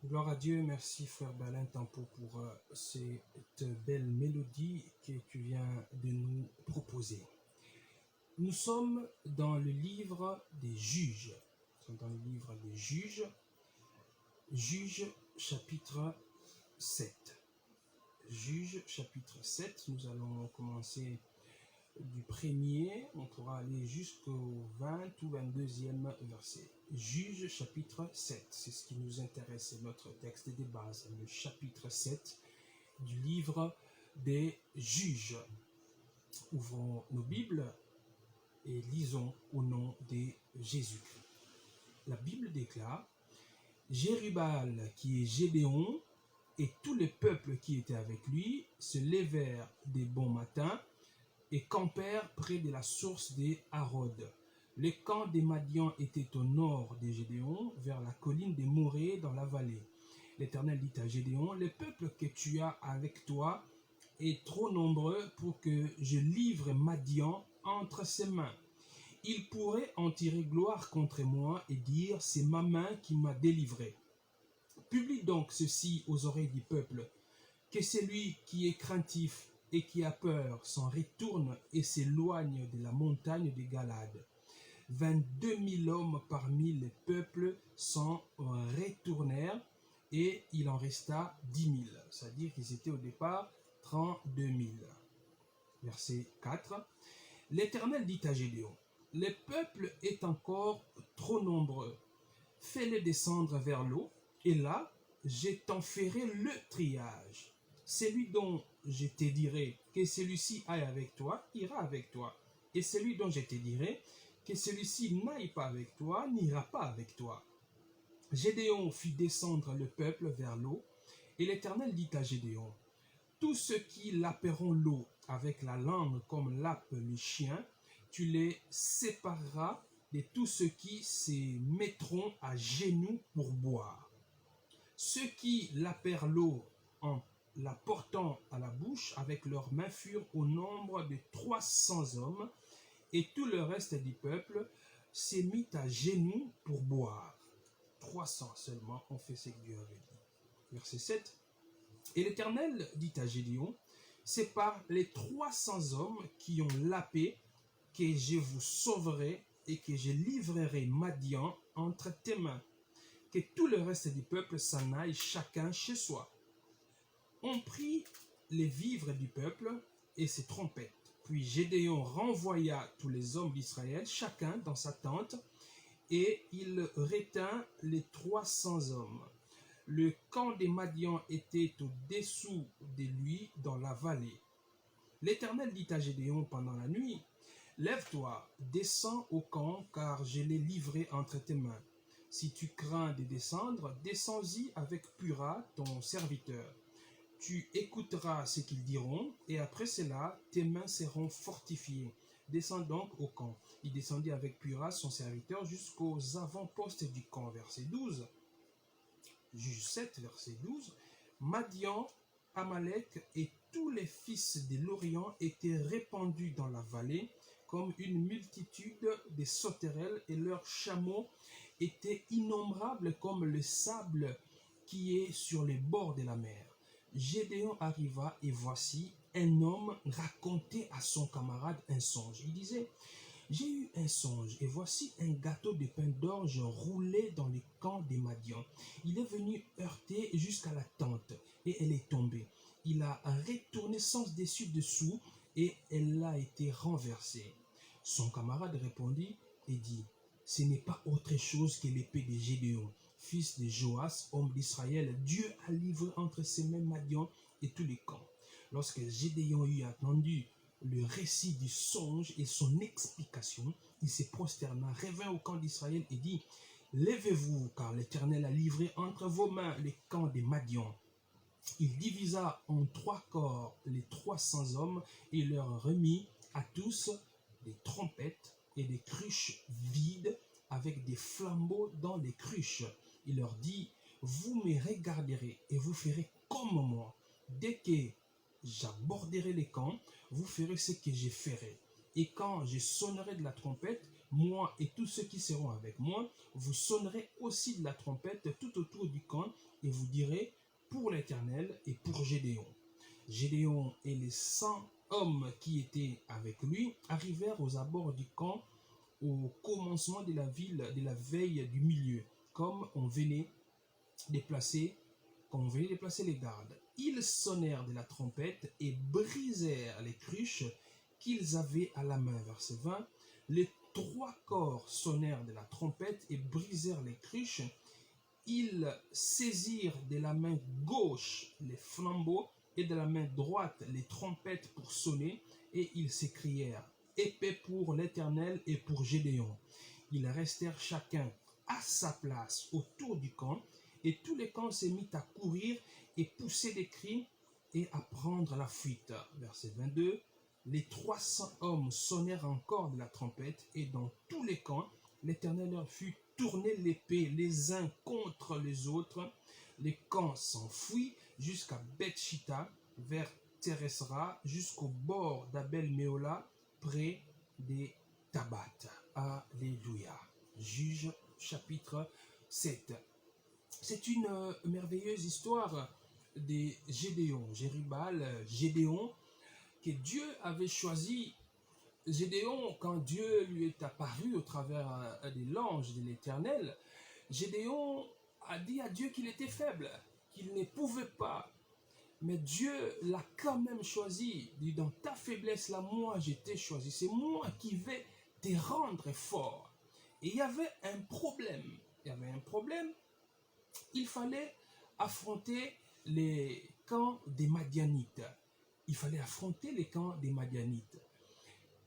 Gloire à Dieu, merci frère Balin Tempo pour cette belle mélodie que tu viens de nous proposer. Nous sommes dans le livre des Juges. Juges chapitre 7. Juges chapitre 7, nous allons commencer du premier, on pourra aller jusqu'au 20 ou 22e verset. Juges chapitre 7, c'est ce qui nous intéresse, c'est notre texte de base, le chapitre 7 du livre des Juges. Ouvrons nos Bibles et lisons au nom de Jésus-Christ. La Bible déclare: Jérubbaal, qui est Gédéon, et tout le peuple qui était avec lui se levèrent de bon matin et campèrent près de la source des Harod. Le camp des Madians était au nord de Gédéon, vers la colline des Morée dans la vallée. L'Éternel dit à Gédéon: le peuple que tu as avec toi est trop nombreux pour que je livre Madian entre ses mains. Il pourrait en tirer gloire contre moi et dire: c'est ma main qui m'a délivré. Publie donc ceci aux oreilles du peuple, que celui qui est craintif et qui a peur s'en retourne et s'éloigne de la montagne de Galade. 22 000 hommes parmi le peuple s'en retournèrent et il en resta 10 000. C'est-à-dire qu'ils étaient au départ 32 000. Verset 4. L'Éternel dit à Gédéon: le peuple est encore trop nombreux. Fais-les descendre vers l'eau, et là, je t'en ferai le triage. Celui dont je te dirai que celui-ci aille avec toi, ira avec toi. Et celui dont je te dirai que celui-ci n'aille pas avec toi, n'ira pas avec toi. Gédéon fit descendre le peuple vers l'eau, et l'Éternel dit à Gédéon: tous ceux qui laperont l'eau avec la langue comme lappe le chien, tu les sépareras de tous ceux qui se mettront à genoux pour boire. Ceux qui lapèrent l'eau en la portant à la bouche avec leurs mains furent au nombre de 300 hommes, et tout le reste du peuple s'est mis à genoux pour boire. 300 seulement ont fait ce que Dieu avait dit. Verset 7. Et l'Éternel dit à Gédéon: c'est par les 300 hommes qui ont lapé que je vous sauverai et que je livrerai Madian entre tes mains. Que tout le reste du peuple s'en aille chacun chez soi. On prit les vivres du peuple et ses trompettes. Puis Gédéon renvoya tous les hommes d'Israël, chacun dans sa tente, et il retint les 300 hommes. Le camp des Madians était au-dessous de lui dans la vallée. L'Éternel dit à Gédéon pendant la nuit: lève-toi, descends au camp, car je l'ai livré entre tes mains. Si tu crains de descendre, descends-y avec Pura, ton serviteur. Tu écouteras ce qu'ils diront, et après cela, tes mains seront fortifiées. Descends donc au camp. Il descendit avec Pura, son serviteur, jusqu'aux avant-postes du camp. Verset 12. Juge 7, verset 12. Madian, Amalek et tous les fils de l'Orient étaient répandus dans la vallée comme une multitude de sauterelles, et leurs chameaux étaient innombrables comme le sable qui est sur les bords de la mer. Gédéon arriva, et voici, un homme racontait à son camarade un songe. Il disait: j'ai eu un songe, et voici un gâteau de pain d'orge roulé dans le camp des Madians. Il est venu heurter jusqu'à la tente, et elle est tombée. Il a retourné sens dessus-dessous, et elle a été renversée. Son camarade répondit et dit: ce n'est pas autre chose que l'épée de Gédéon, fils de Joas, homme d'Israël. Dieu a livré entre ses mains Madian et tous les camps. Lorsque Gédéon eut entendu le récit du songe et son explication, il se prosterna, revint au camp d'Israël et dit: levez-vous, car l'Éternel a livré entre vos mains les camps des Madians. Il divisa en 3 corps les 300 hommes et leur remit à tous des trompettes et des cruches vides avec des flambeaux dans les cruches. Il leur dit: vous me regarderez et vous ferez comme moi. Dès que j'aborderai les camps, vous ferez ce que je ferai. Et quand je sonnerai de la trompette, moi et tous ceux qui seront avec moi, vous sonnerez aussi de la trompette tout autour du camp et vous direz pour l'Éternel et pour Gédéon. Gédéon et les 100 hommes qui étaient avec lui arrivèrent aux abords du camp au commencement de la ville de la veille du milieu, comme on venait déplacer les gardes. Ils sonnèrent de la trompette et brisèrent les cruches qu'ils avaient à la main. Verset 20. Les 3 corps sonnèrent de la trompette et brisèrent les cruches. Ils saisirent de la main gauche les flambeaux et de la main droite les trompettes pour sonner, et ils s'écrièrent: épée pour l'Éternel et pour Gédéon. Ils restèrent chacun à sa place autour du camp, et tout le camp s'est mis à courir et pousser des cris et à prendre la fuite. Verset 22. Les 300 hommes sonnèrent encore de la trompette, et dans tous les camps, l'Éternel leur fit tourner l'épée les uns contre les autres. Les camps s'enfuient jusqu'à Beth-Shitta, vers Teresra, jusqu'au bord d'Abel-Méola, près des Tabat. Alléluia. Juge chapitre 7. C'est une merveilleuse histoire de Gédéon, Jérubal, Gédéon, que Dieu avait choisi. Gédéon, quand Dieu lui est apparu au travers de l'ange de l'Éternel, Gédéon a dit à Dieu qu'il était faible, qu'il ne pouvait pas. Mais Dieu l'a quand même choisi. Il dit: dans ta faiblesse, là, moi, je t'ai choisi. C'est moi qui vais te rendre fort. Et il y avait un problème. Il fallait affronter les camps des Madianites.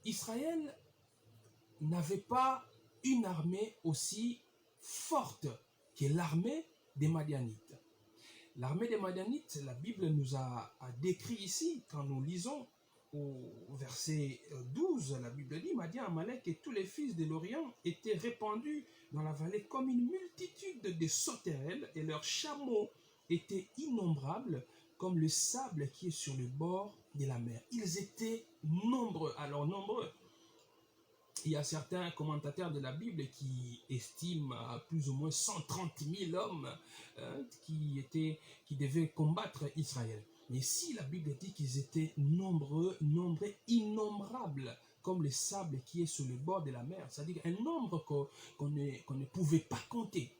Israël n'avait pas une armée aussi forte que l'armée des Madianites. L'armée des Madianites, la Bible nous a décrit ici, quand nous lisons au verset 12, la Bible dit: Madian, Amalek et tous les fils de l'Orient étaient répandus dans la vallée comme une multitude de sauterelles, et leurs chameaux étaient innombrables comme le sable qui est sur le bord de la mer. Ils étaient nombreux. Alors nombreux, il y a certains commentateurs de la Bible qui estiment à plus ou moins 130 000 hommes qui devaient combattre Israël. Mais si la Bible dit qu'ils étaient nombreux, innombrables, comme le sable qui est sur le bord de la mer, c'est-à-dire un nombre qu'on ne pouvait pas compter.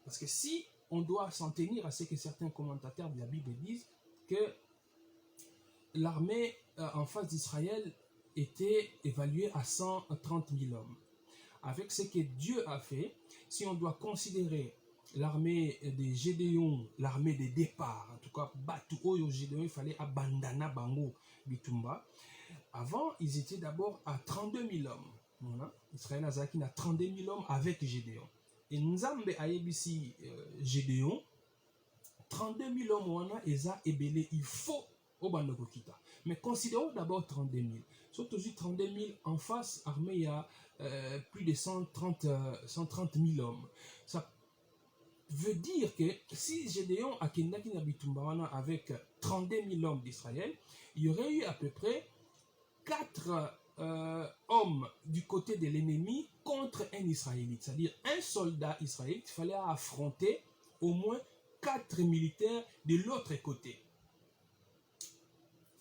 Parce que si on doit s'en tenir à ce que certains commentateurs de la Bible disent, que l'armée en face d'Israël était évaluée à 130 000 hommes. Avec ce que Dieu a fait, si on doit considérer l'armée de Gédéon, l'armée de départ, en tout cas, Batu Oyo Gédéon, il fallait abandana Bango Bitumba. Avant, ils étaient d'abord à 32 000 hommes. Voilà. Israël Azaki a 32 000 hommes avec Gédéon. Et Nzambe Ayebisi Gédéon, 32 000 hommes, on a Eza Ebele, il faut au Bandokokita. Mais considérons d'abord 32 000. Surtout 32 000 en face, armée, il y a plus de 130 000 hommes. Ça veut dire que si Gédéon a Kendaki Nabitumbawana avec 32 000 hommes d'Israël, il y aurait eu à peu près 4 hommes du côté de l'ennemi contre un Israélite. C'est-à-dire un soldat israélite, il fallait affronter au moins 4 militaires de l'autre côté.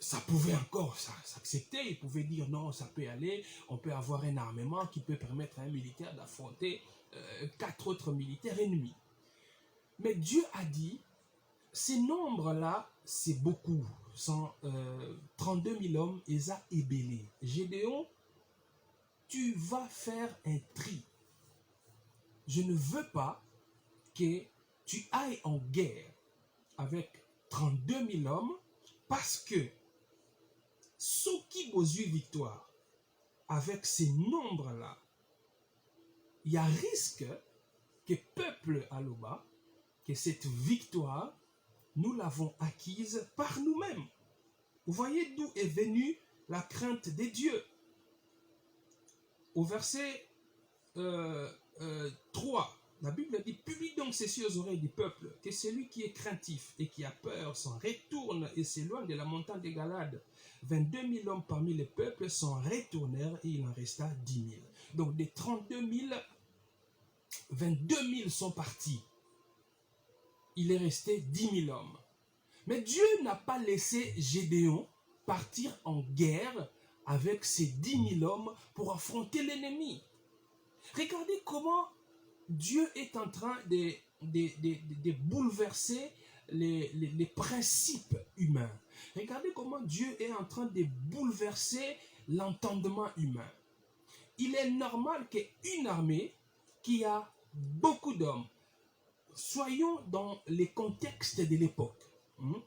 Ça pouvait encore s'accepter, il pouvait dire non, ça peut aller, on peut avoir un armement qui peut permettre à un militaire d'affronter 4 autres militaires ennemis. Mais Dieu a dit, ces nombres-là, c'est beaucoup. 32 000 hommes, Eza Ebélé. Gédéon, tu vas faire un tri. Je ne veux pas que tu ailles en guerre avec 32 000 hommes, parce que ceux qui osent victoire avec ces nombres-là, il y a risque que peuple Aloba, que cette victoire, nous l'avons acquise par nous-mêmes. Vous voyez d'où est venue la crainte des dieux. Au verset 3, la Bible dit: publie donc ceci aux oreilles du peuple, que celui qui est craintif et qui a peur s'en retourne et s'éloigne de la montagne des Galades. 22 000 hommes parmi les peuples s'en retournèrent et il en resta 10 000. Donc des 32 000, 22 000 sont partis. Il est resté 10 000 hommes. Mais Dieu n'a pas laissé Gédéon partir en guerre avec ses 10 000 hommes pour affronter l'ennemi. Regardez comment Dieu est en train de bouleverser les principes humains. Regardez comment Dieu est en train de bouleverser l'entendement humain. Il est normal qu'une armée qui a beaucoup d'hommes, soyons dans les contextes de l'époque.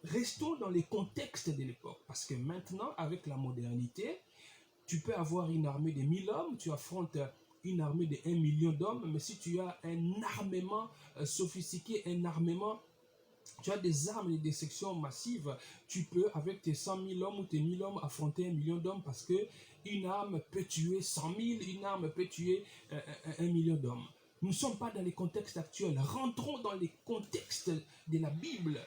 Restons dans les contextes de l'époque. Parce que maintenant, avec la modernité, tu peux avoir une armée de 1000 hommes, tu affrontes une armée de 1 million d'hommes, mais si tu as un armement sophistiqué, un armement, tu as des armes et des sections massives, tu peux, avec tes 100 000 hommes ou tes 1000 hommes, affronter 1 million d'hommes parce qu'une arme peut tuer 100 000, une arme peut tuer 1 million d'hommes. Nous ne sommes pas dans les contextes actuels. Rentrons dans les contextes de la Bible.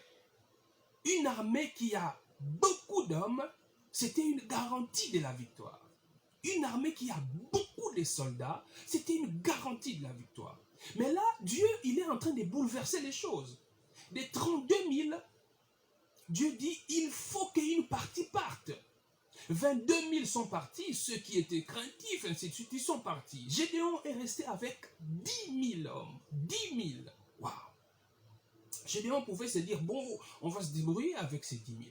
Une armée qui a beaucoup d'hommes, c'était une garantie de la victoire. Une armée qui a beaucoup de soldats, c'était une garantie de la victoire. Mais là, Dieu, il est en train de bouleverser les choses. Des 32 000, Dieu dit, il faut qu'une partie parte. 22 000 sont partis, ceux qui étaient craintifs, ainsi de suite, ils sont partis. Gédéon est resté avec 10 000 hommes. 10 000. Waouh! Gédéon pouvait se dire, bon, on va se débrouiller avec ces 10 000.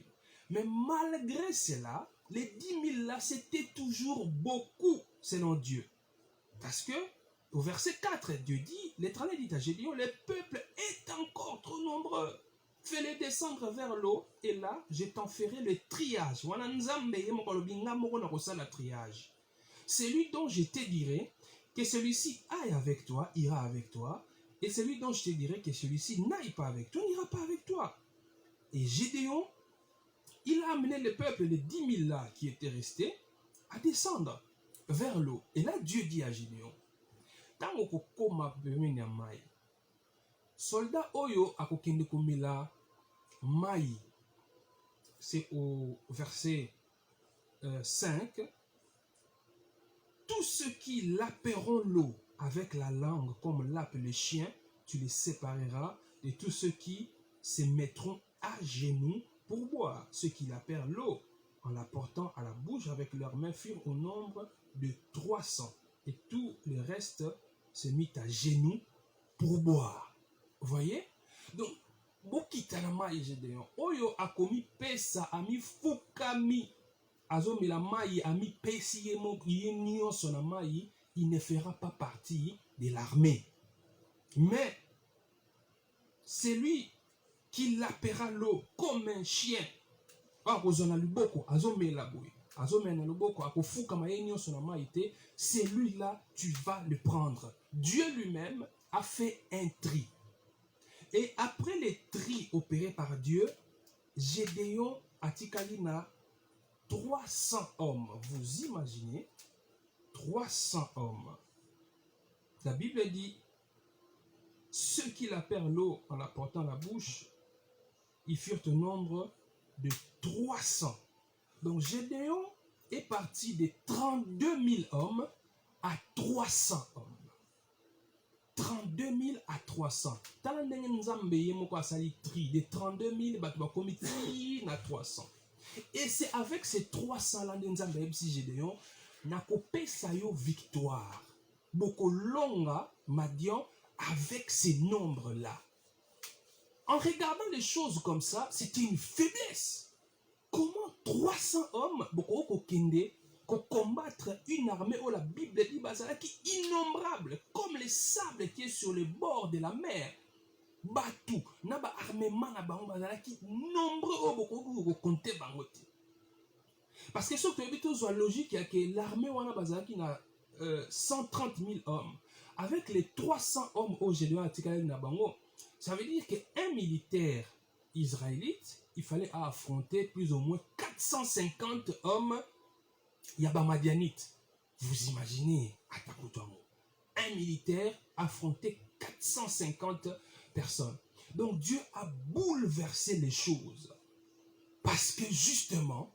Mais malgré cela, les 10 000 là, c'était toujours beaucoup, selon Dieu. Parce que, au verset 4, Dieu dit, l'Éternel dit à Gédéon, le peuple est encore trop nombreux. Fais-les descendre vers l'eau, et là, je t'en ferai le triage. Celui dont je te dirai que celui-ci aille avec toi, ira avec toi, et celui dont je te dirai que celui-ci n'aille pas avec toi, n'ira pas avec toi. Et Gédéon, il a amené le peuple, les 10 000 là qui étaient restés, à descendre vers l'eau. Et là, Dieu dit à Gédéon, tango kokoma pembeni ya mai, soldat oyo akokende komela mai, c'est au verset 5, tous ceux qui laperont l'eau avec la langue comme lappe le chien, tu les sépareras de tous ceux qui se mettront à genoux pour boire. Ceux qui lapèrent l'eau en la portant à la bouche avec leurs mains furent au nombre de 300. Et tout le reste se mit à genoux pour boire. Vous voyez? Donc, Bokitanama et Gédéon, Oyo akomi pesa ami fukami, azomela mai ami pesi yenio sonamai, il ne fera pas partie de l'armée. Mais celui qui lapera l'eau comme un chien, celui-là, tu vas le prendre. Dieu lui-même a fait un tri. Et après les tris opérés par Dieu, Gédéon Atikalina, 300 hommes. Vous imaginez 300 hommes. La Bible dit, ceux qui lapèrent l'eau en la portant à la bouche, ils furent au nombre de 300. Donc Gédéon est parti de 32 000 hommes à 300 hommes. 32 000 à 300. De 32 000 à 300. Et c'est avec ces 300 là si Gédéon n'a coupé sa victoire. Beaucoup longa Madian avec ces nombres là. En regardant les choses comme ça, c'était une faiblesse. Comment 300 hommes beaucoup combattre une armée où la Bible dit qui innombrable comme les sables qui est sur le bord de la mer. Batu naba armement na bango qui nombreux beaucoup compter bangote. Parce que ce que tu as logique il y a que l'armée wana bazaki na 130 000 hommes avec les 300 hommes au Gédéon atikale na bango, ça veut dire qu'un militaire israélite, il fallait affronter plus ou moins 450 hommes Yabamadianites. Vous imaginez, un militaire affrontait 450 personnes. Donc Dieu a bouleversé les choses. Parce que justement,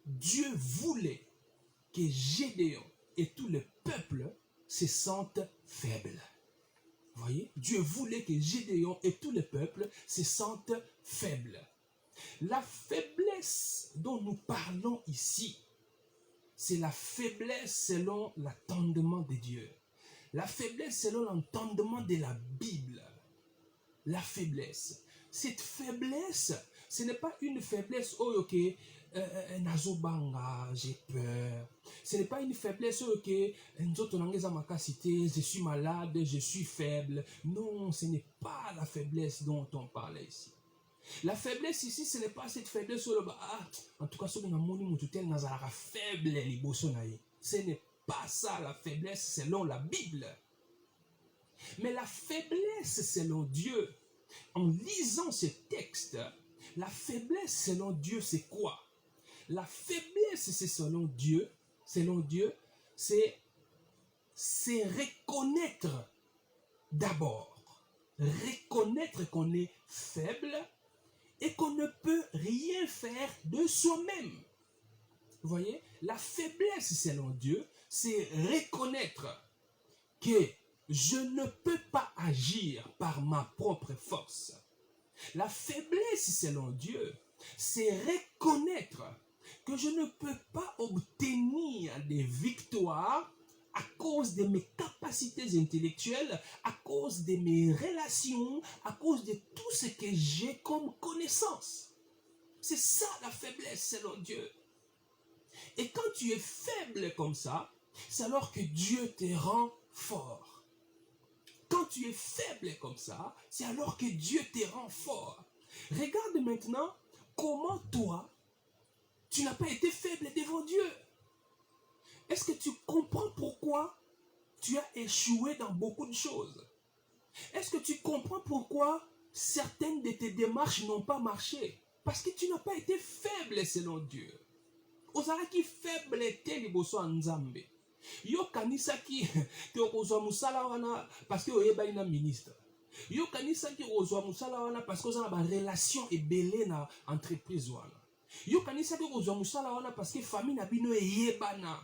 Dieu voulait que Gédéon et tout le peuple se sentent faibles. Vous voyez, Dieu voulait que Gédéon et tout le peuple se sentent faibles. La faiblesse dont nous parlons ici, c'est la faiblesse selon l'entendement de Dieu. La faiblesse selon l'entendement de la Bible. La faiblesse. Cette faiblesse, ce n'est pas une faiblesse, oh ok, nazobanga, j'ai peur. Ce n'est pas une faiblesse, oh ok, je suis malade, je suis faible. Non, ce n'est pas la faiblesse dont on parle ici. La faiblesse ici, ce n'est pas cette faiblesse sur le bas. En tout cas, ce faible, ce n'est pas ça la faiblesse selon la Bible. Mais la faiblesse selon Dieu, en lisant ce texte, la faiblesse selon Dieu, c'est quoi? La faiblesse, c'est selon Dieu, c'est reconnaître d'abord. Reconnaître qu'on est faible et qu'on ne peut rien faire de soi-même. Vous voyez, la faiblesse selon Dieu, c'est reconnaître que je ne peux pas agir par ma propre force. La faiblesse selon Dieu, c'est reconnaître que je ne peux pas obtenir des victoires à cause de mes capacités intellectuelles, à cause de mes relations, à cause de tout ce que j'ai comme connaissance. C'est ça la faiblesse selon Dieu. Et quand tu es faible comme ça, c'est alors que Dieu te rend fort. Quand tu es faible comme ça, c'est alors que Dieu te rend fort. Regarde maintenant comment toi, tu n'as pas été faible devant Dieu. Est-ce que tu comprends pourquoi tu as échoué dans beaucoup de choses? Est-ce que tu comprends pourquoi certaines de tes démarches n'ont pas marché? Parce que tu n'as pas été faible selon Dieu. Ozalaki faible te liboso ya Nzambe. Yo kanisaki te okozwa musala wana parce que oyebani na ministre. Yo kanisaki okozwa musala wana parce que ozala ba relation ebele na entreprise wana. Yo kanisaki okozwa musala wana parce que famille na bino eyebana.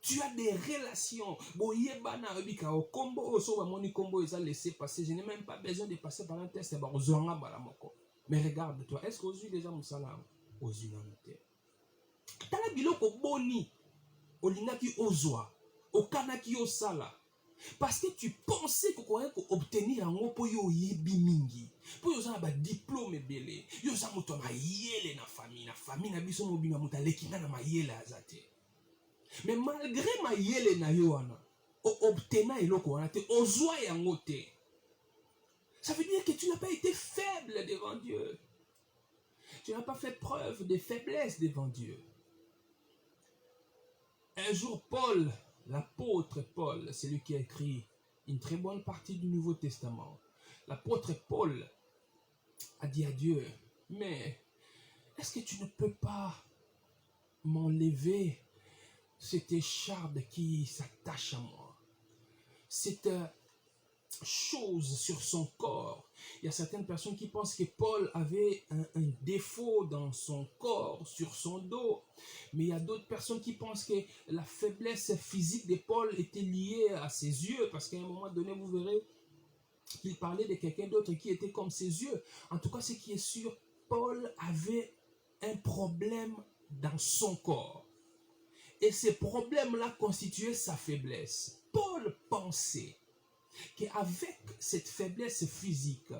Tu as des relations. Boyebana obika o kombo oso wa moni kombo eza laisser passer. Je n'ai même pas besoin de passer par un test ba ozwanga bala moko. Mais regarde-toi, est-ce que ozwi déjà musala ozwi na te? Tala biloko boni olingaki ozwa okanaki osala parce que tu pensais que tu allais obtenir yango po yo yebi mingi po yo za ba diplôme belé yo za moto mayele na famille na biso mobina moto alekinga na mayele azate. Mais malgré mayele na yo wana o obtena eloko wana te ozwa yango te. Ça veut dire que tu n'as pas été faible devant Dieu. Tu n'as pas fait preuve de faiblesse devant Dieu. Un jour, Paul, l'apôtre Paul, c'est lui qui a écrit une très bonne partie du Nouveau Testament. L'apôtre Paul a dit à Dieu, mais est-ce que tu ne peux pas m'enlever cette écharpe qui s'attache à moi? Cette chose sur son corps. Il y a certaines personnes qui pensent que Paul avait un défaut dans son corps, sur son dos. Mais il y a d'autres personnes qui pensent que la faiblesse physique de Paul était liée à ses yeux. Parce qu'à un moment donné, vous verrez qu'il parlait de quelqu'un d'autre qui était comme ses yeux. En tout cas, ce qui est sûr, Paul avait un problème dans son corps. Et ces problèmes-là constituaient sa faiblesse. Paul pensait qu'avec cette faiblesse physique,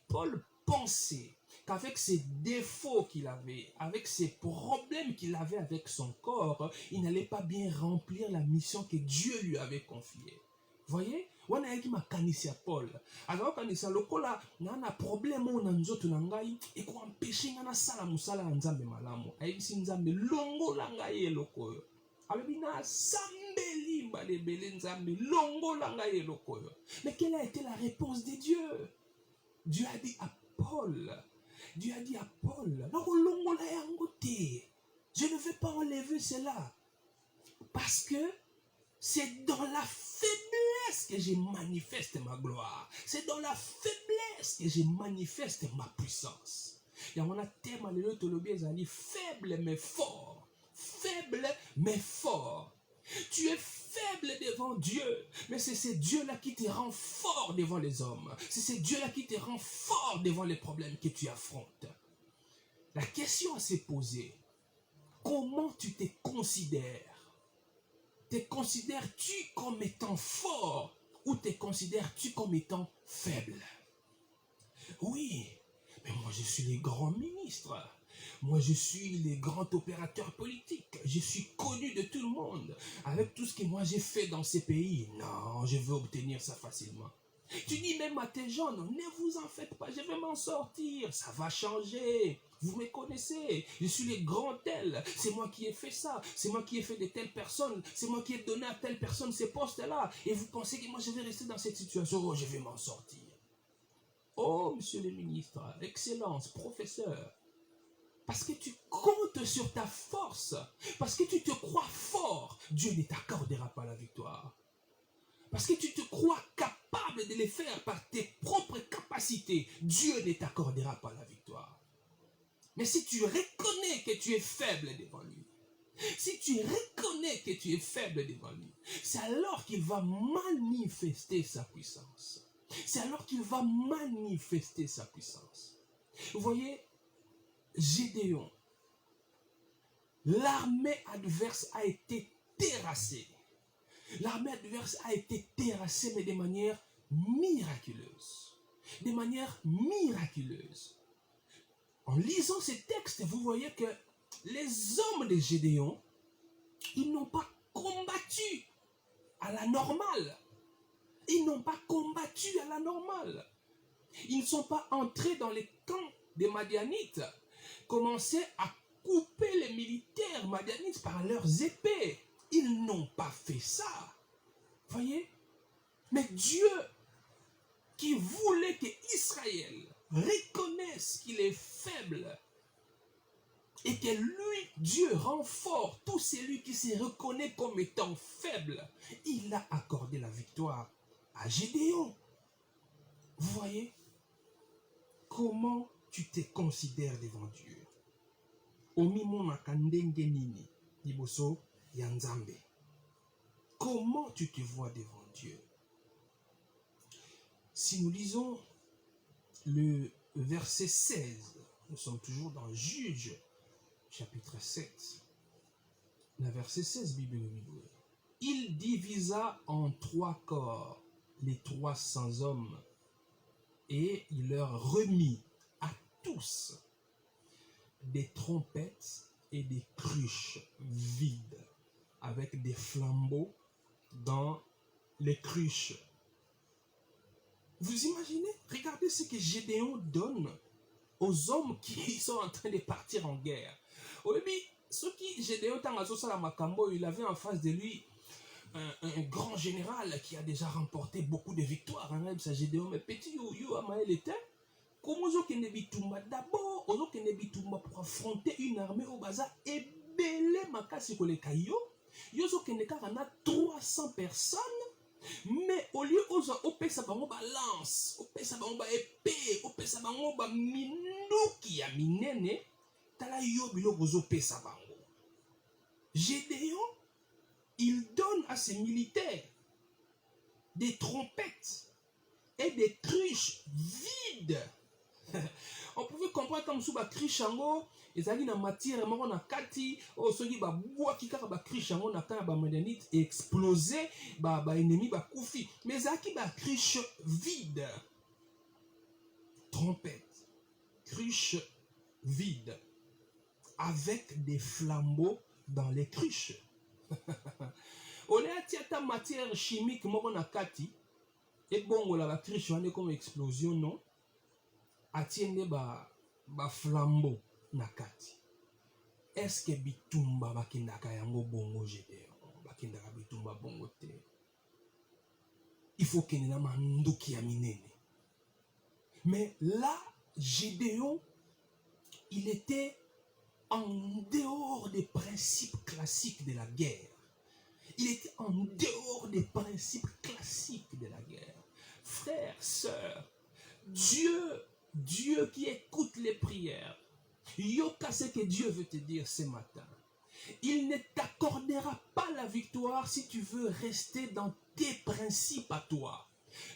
Paul pensait qu'avec ses défauts qu'il avait, avec ses problèmes qu'il avait avec son corps, il n'allait pas bien remplir la mission que Dieu lui avait confiée. Voyez? Wana yaki makanisi ya Paul. Azao kanisa lokola na problème na nzoto na ngai eko empêcher nga na sala musala ya Nzambe malamu. Ayebisi Nzambe longola ngai eloko oyo. Alobi na sambeli balebele Nzambe longola ngai eloko oyo. Mais quelle a été la réponse de Dieu? Dieu a dit à Paul, longola yango te. Je ne vais pas enlever cela. Parce que c'est dans la faiblesse que je manifeste ma gloire. C'est dans la faiblesse que je manifeste ma puissance. Et on a tellement de tolobi ezali faible mais fort. Faible mais fort. Tu es faible devant Dieu, mais c'est ce Dieu-là qui te rend fort devant les hommes. C'est ce Dieu-là qui te rend fort devant les problèmes que tu affrontes. La question à se poser, comment tu te considères? Te considères-tu comme étant fort ou te considères-tu comme étant faible? Oui, mais moi je suis le grand ministre. Moi je suis le grand opérateur politique. Je suis connu de tout le monde. Avec tout ce que moi j'ai fait dans ces pays, non, je veux obtenir ça facilement. Tu dis même à tes jeunes, ne vous en faites pas, je vais m'en sortir. Ça va changer. Vous me connaissez, je suis le grand tel, c'est moi qui ai fait ça, c'est moi qui ai fait de telles personnes, c'est moi qui ai donné à telle personne ces postes-là. Et vous pensez que moi je vais rester dans cette situation, oh, je vais m'en sortir. Oh, monsieur le ministre, excellence, professeur, parce que tu comptes sur ta force, parce que tu te crois fort, Dieu ne t'accordera pas la victoire. Parce que tu te crois capable de le faire par tes propres capacités, Dieu ne t'accordera pas la victoire. Mais si tu reconnais que tu es faible devant lui, si tu reconnais que tu es faible devant lui, c'est alors qu'il va manifester sa puissance. C'est alors qu'il va manifester sa puissance. Vous voyez, Gédéon, l'armée adverse a été terrassée. L'armée adverse a été terrassée, mais de manière miraculeuse. De manière miraculeuse. En lisant ces textes, vous voyez que les hommes de Gédéon, ils n'ont pas combattu à la normale. Ils n'ont pas combattu à la normale. Ils ne sont pas entrés dans les camps des Madianites, commencé à couper les militaires madianites par leurs épées. Ils n'ont pas fait ça. Voyez? Mais Dieu, qui voulait que Israël reconnaisse qu'il est faible et que lui, Dieu, rend fort tout celui qui se reconnaît comme étant faible, il a accordé la victoire à Gédéon. Vous voyez? Comment tu te considères devant Dieu? Comment tu te vois devant Dieu? Si nous lisons le verset 16, nous sommes toujours dans Juge, chapitre 7. Le verset 16, Bible. Il divisa en 3 corps les 300 hommes et il leur remit à tous des trompettes et des cruches vides avec des flambeaux dans les cruches. Vous imaginez? Regardez ce que Gédéon donne aux hommes qui sont en train de partir en guerre. Au début, ce qui Gédéon il avait en face de lui un grand général qui a déjà remporté beaucoup de victoires. Gédéon, mais petit you Amael était. Comment d'abord, pour affronter une armée au bazar et belé makasi kolekayo. Yozo keneka na 300 personnes. Mais au lieu de opesa bango balance, opesa bango ba épée, opesa bango ba minuki ya minene, tala yo biloko zo pesa bango. Gédéon, il donne à ses militaires des trompettes et des cruches vides. On pouvait comprendre comme sous ba cruche yango ezali na matière moko na kati o soki ba bwaki kaka ba cruche yango na kana ba Madianite explosé ba ennemi ba kufi, mais ezaki ba cruche vide. Trompette, cruche vide avec des flambeaux dans les cruches. On a tiata matière chimique moko na kati et bongo la ba cruche wane comme explosion non. Atiende ba flambeau na kati. Est-ce que bitumba bakendaka yango bongo Gédéon? Bakendaka bitumba bongo te. Il faut qu'il y ait un manduki ya minene. Mais là, Gédéon, il était en dehors des principes classiques de la guerre. Il était en dehors des principes classiques de la guerre. Frères, sœurs, Dieu qui écoute les prières. Yoka, ce que Dieu veut te dire ce matin. Il ne t'accordera pas la victoire si tu veux rester dans tes principes à toi.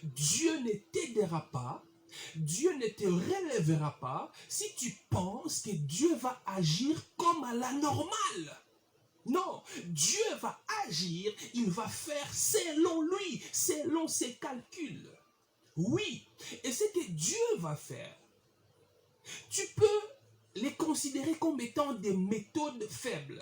Dieu ne t'aidera pas, Dieu ne te relèvera pas si tu penses que Dieu va agir comme à la normale. Non, Dieu va agir, il va faire selon lui, selon ses calculs. Oui, et ce que Dieu va faire, tu peux les considérer comme étant des méthodes faibles.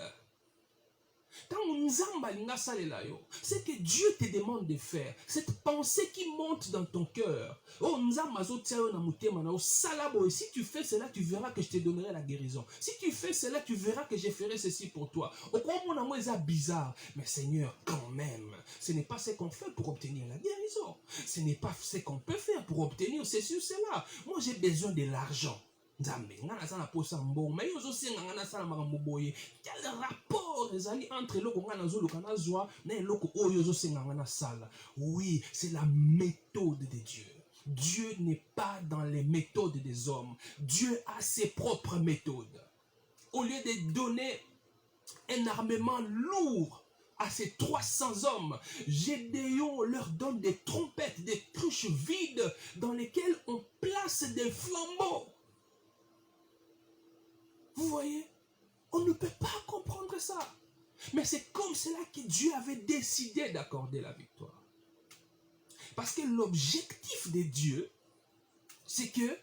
C'est que Dieu te demande de faire. Cette pensée qui monte dans ton cœur. Si tu fais cela, tu verras que je te donnerai la guérison. Si tu fais cela, tu verras que je ferai ceci pour toi. C'est bizarre. Mais Seigneur, quand même, ce n'est pas ce qu'on fait pour obtenir la guérison. Ce n'est pas ce qu'on peut faire pour obtenir ceci ou cela. Moi, j'ai besoin de l'argent. Quel rapport entre oui, c'est la méthode de Dieu. Dieu n'est pas dans les méthodes des hommes. Dieu a ses propres méthodes. Au lieu de donner un armement lourd à ces 300 hommes, Gédéon leur donne des trompettes, des cruches vides dans lesquelles on place des flambeaux. Vous voyez, on ne peut pas comprendre ça. Mais c'est comme cela que Dieu avait décidé d'accorder la victoire. Parce que l'objectif de Dieu, c'est que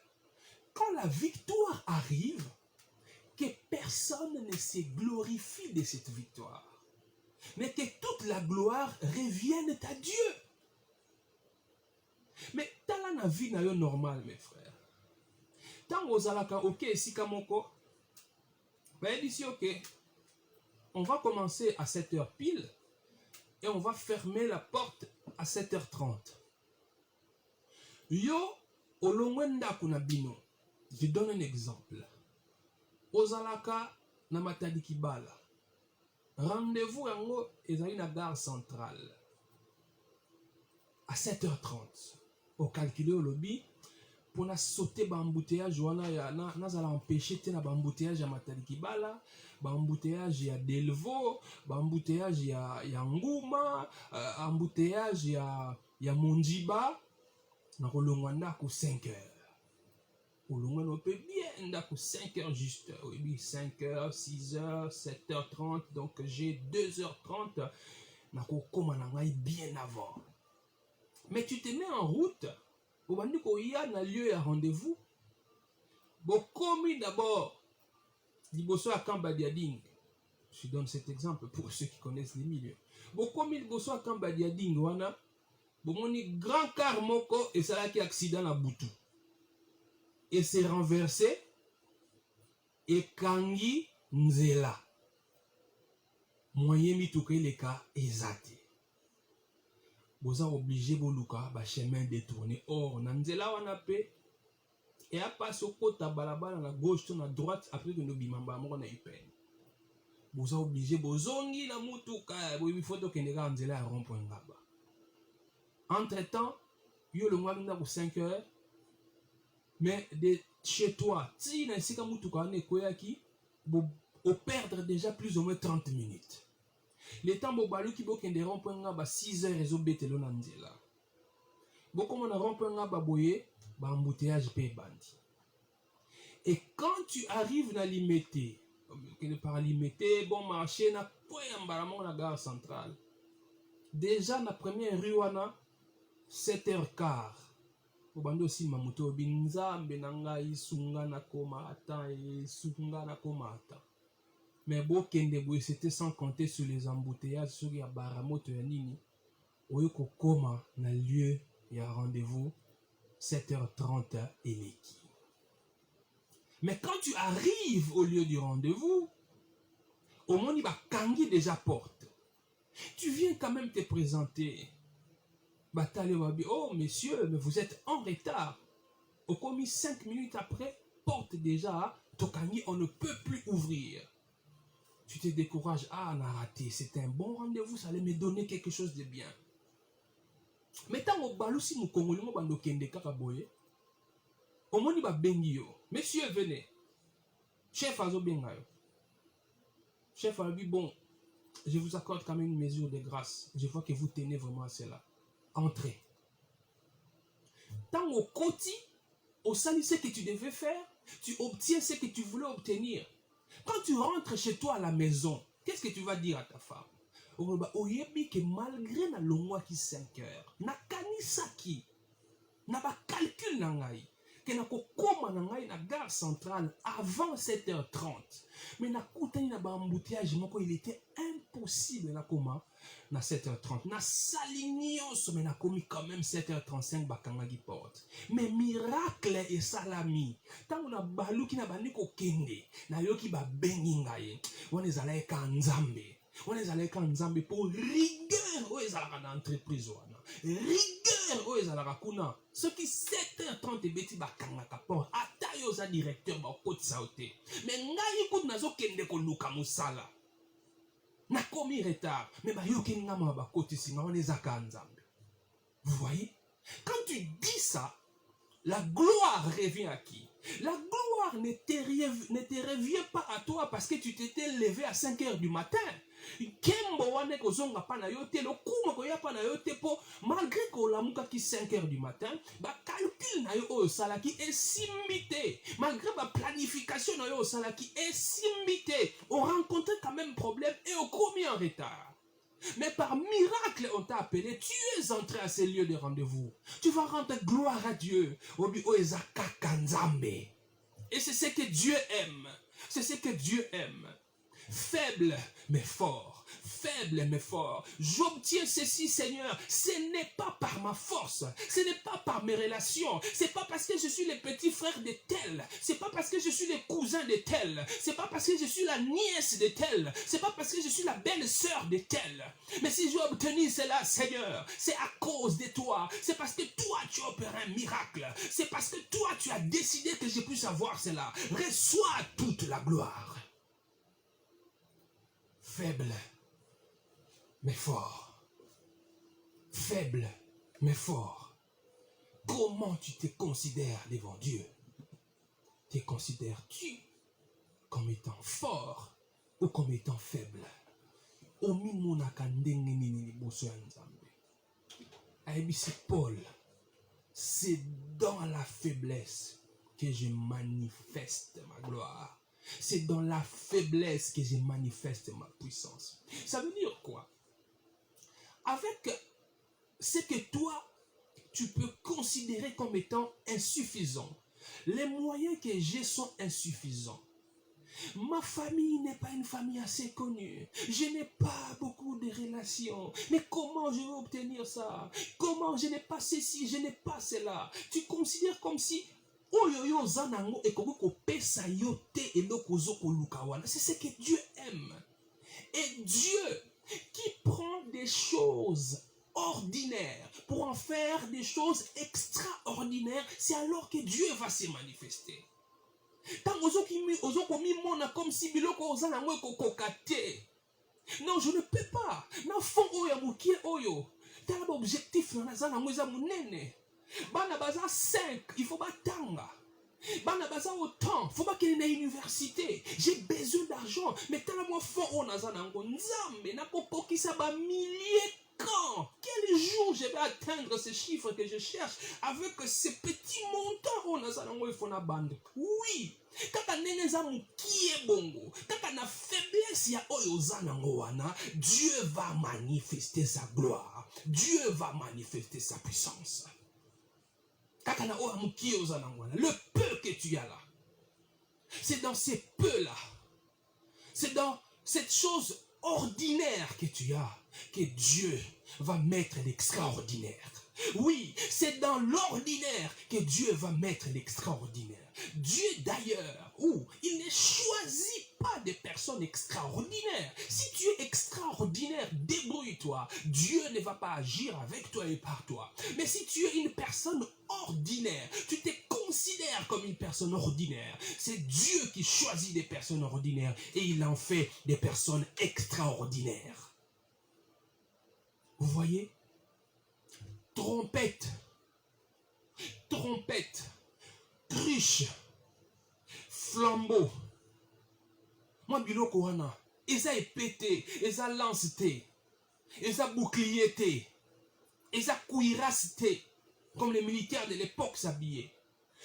quand la victoire arrive, que personne ne se glorifie de cette victoire, mais que toute la gloire revienne à Dieu. Mais dans la vie normale, mes frères, tant aux alaka, ok, si kamoko, ben ici, ok, on va commencer à 7h pile et on va fermer la porte à 7h30. Yo, olongwenda kuna bino. Je donne un exemple. Ozalaka na Matadi Kibala. Rendez-vous yango ezali na gare centrale. À 7h30. Au calculé au lobby. Pour na sauter bambouteillage wana ya nazala empêcher te na bambouteillage ya Matadi Kibala, bambouteillage ya Delvaux, bambouteillage ya Nguma, embouteillage ya Monjiba. Na kolongwa ndako 5h. Kolongwa no pe bien ndako 5h juste. Oui, 5h, 6h, 7h30. Donc j'ai 2h30. Na kokoma na ngai bien avant. Mais tu te mets en route. Il y a un lieu à rendez-vous. Bokomi d'abord. Liboso à Kambadiading. Je donne cet exemple pour ceux qui connaissent les milieux. Bokomi liboso à Kambadiading. Wana. Bomoni grand car moko et ça a qui accident à Boutou. Et s'est renversé. Et Kangi Nzela. Moyen mituke le cas exact. Vous êtes obligé de faire chemin détourné. Or, Nanzela Wanape, et à passer au côté de balabala, à gauche, à droite, après que nous bimamba, on a eu peine. Vous êtes obligé de zongi la mutuka, il faut que nous Nanzela à rond-point là-bas. Entre-temps, il y a le mois de 5h, mais de chez toi, si tu as un mutuka, on perdre déjà plus ou moins 30 minutes. Le temps bobalu ki bokende rond-point nga ba 6h rezo betelo na nzela. Boko na rond-point nga ba boye ba embouteillage pe bandi. Et quand tu arrives na limité, par limité, bon marché na poya mbaramon na gare centrale. Déjà na première rue wana 7h15. Bobandi aussi mamuto binzambe na ngai sunga na koma ata e sunga na koma ata. Mais c'était sans compter sur les embouteillages sur les baramoto ya nini. Oyoko koma na lieu ya rendez-vous 7h30 eleki. Mais quand tu arrives au lieu du rendez-vous, au moins il va kangi déjà porte. Tu viens quand même te présenter. Oh messieurs, mais vous êtes en retard. Au commis 5 minutes après, porte déjà, tokangi, on ne peut plus ouvrir. Tu te décourages, on a raté, c'était un bon rendez-vous, ça allait me donner quelque chose de bien. Mais tant au balou si nous congolais mo bando kende kakaboye, au moni ba bengi yo, messieurs venez, chef azo benga yo. chef a dit, bon, je vous accorde quand même une mesure de grâce. Je vois que vous tenez vraiment à cela. Entrez. Tant au côté, au salut, ce que tu devais faire, tu obtiens ce que tu voulais obtenir. Quand tu rentres chez toi à la maison, qu'est-ce que tu vas dire à ta femme? Oyebi que malgré na longwa ki 5 heures, na kanisa ki, na ba calcul na ngai, que na kokoma na ngai na gare centrale avant 7h30. Mais na koutani na ba embouteillage moko, il était impossible na koma na 7h30. Na salignos, mais na komi quand même 7h35 bakangaki porte. Mais miracle et salami. Tango na baluki na baniko kende, na yoki ba bengi ngai. Wana ezala eka nzambe. On est allé quand Nzambe pour rigueur. Oh, ils allaient dans l'entreprise. Rigueur. Oh, ils allaient kuna. Ce qui 7h30 et bêtis bakanga kapon. Ata yo za directeur ba côte sauté. Mais ngai kout nazo kende ko luka musala. Na komi retard. Mais ba yo kenga ma ba côte ici. On est à Nzambe. Vous voyez? Quand tu dis ça, la gloire revient à qui? La gloire ne te revient pas à toi parce que tu t'étais levé à 5h du matin. Kembo wane kozonga pa na yote, le kuma koya pa na yote po, malgré ko lamuka ki 5h du matin, ba calcul na yo o salaki esimité, malgré ba planification na yo o salaki esimité, on rencontrait quand même problème et on commis en retard. Mais par miracle, on t'a appelé, tu es entré à ces lieux de rendez-vous. Tu vas rendre gloire à Dieu. Et c'est ce que Dieu aime. C'est ce que Dieu aime. Faible, mais fort. Faible, mais fort. J'obtiens ceci, Seigneur. Ce n'est pas par ma force. Ce n'est pas par mes relations. C'est pas parce que je suis le petit frère de tel. C'est pas parce que je suis le cousin de tel. C'est pas parce que je suis la nièce de tel. C'est pas parce que je suis la belle-sœur de tel. Mais si j'ai obtenu cela, Seigneur, c'est à cause de toi. C'est parce que toi, tu as opéré un miracle. C'est parce que toi, tu as décidé que je puisse avoir cela. Reçois toute la gloire. Faible, mais fort. Faible, mais fort. Comment tu te considères devant Dieu? Te considères-tu comme étant fort ou comme étant faible? Paul, c'est dans la faiblesse que je manifeste ma gloire. C'est dans la faiblesse que je manifeste ma puissance. Ça veut dire quoi? Avec ce que toi, tu peux considérer comme étant insuffisant, les moyens que j'ai sont insuffisants. Ma famille n'est pas une famille assez connue. Je n'ai pas beaucoup de relations. Mais comment je vais obtenir ça? Comment je n'ai pas ceci, je n'ai pas cela? Tu considères comme si c'est ce que Dieu aime. Et Dieu qui prend des choses ordinaires pour en faire des choses extraordinaires, c'est alors que Dieu va se manifester. Comme si non, je ne peux pas. Objectif Bana baza 5, il faut batanga. Bana baza autant, faut pas qu'il y ait une université. J'ai besoin d'argent, mais t'as la moi fort on a zanango nzambe na popo qui ça ba milliers quand. Quel jour je vais atteindre ces chiffres que je cherche avec ces petits montants on a zanango il faut na bande. Oui. Kaka nene zamu qui est bongo. Kaka na faiblesse ya oyo zanango wana, Dieu va manifester sa gloire. Dieu va manifester sa puissance. Le peu que tu as là, c'est dans ces peu-là, c'est dans cette chose ordinaire que tu as que Dieu va mettre l'extraordinaire. Oui, c'est dans l'ordinaire que Dieu va mettre l'extraordinaire. Dieu d'ailleurs, il ne choisit pas des personnes extraordinaires. Si tu es extraordinaire, débrouille-toi. Dieu ne va pas agir avec toi et par toi. Mais si tu es une personne ordinaire, tu te considères comme une personne ordinaire, c'est Dieu qui choisit des personnes ordinaires et il en fait des personnes extraordinaires. Vous voyez? Trompette, cruche, flambeau. Moi, biloko wana, Ils ont épété, ils ont lancé, ils ont bouclier, ils ont cuirasse, comme les militaires de l'époque s'habillaient.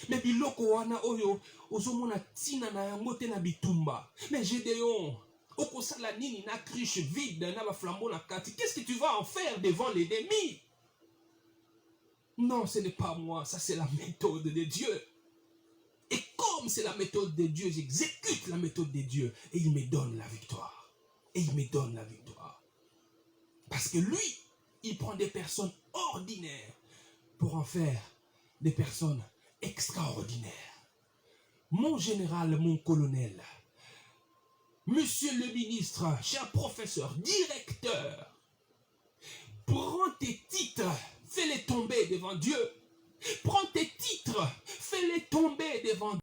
Mais biloko wana oyo ozomona tina na yango te na bitumba. Mais Gédéon, okosala nini na cruche vide na ba flambeau na kati. Qu'est-ce que tu vas en faire devant l'ennemi? Non, ce n'est pas moi, ça c'est la méthode de Dieu. Et comme c'est la méthode de Dieu, j'exécute la méthode de Dieu et il me donne la victoire. Et il me donne la victoire. Parce que lui, il prend des personnes ordinaires pour en faire des personnes extraordinaires. Mon général, mon colonel, monsieur le ministre, cher professeur, directeur, prends tes titres, fais-les tomber devant Dieu. Prends tes titres, fais-les tomber devant Dieu.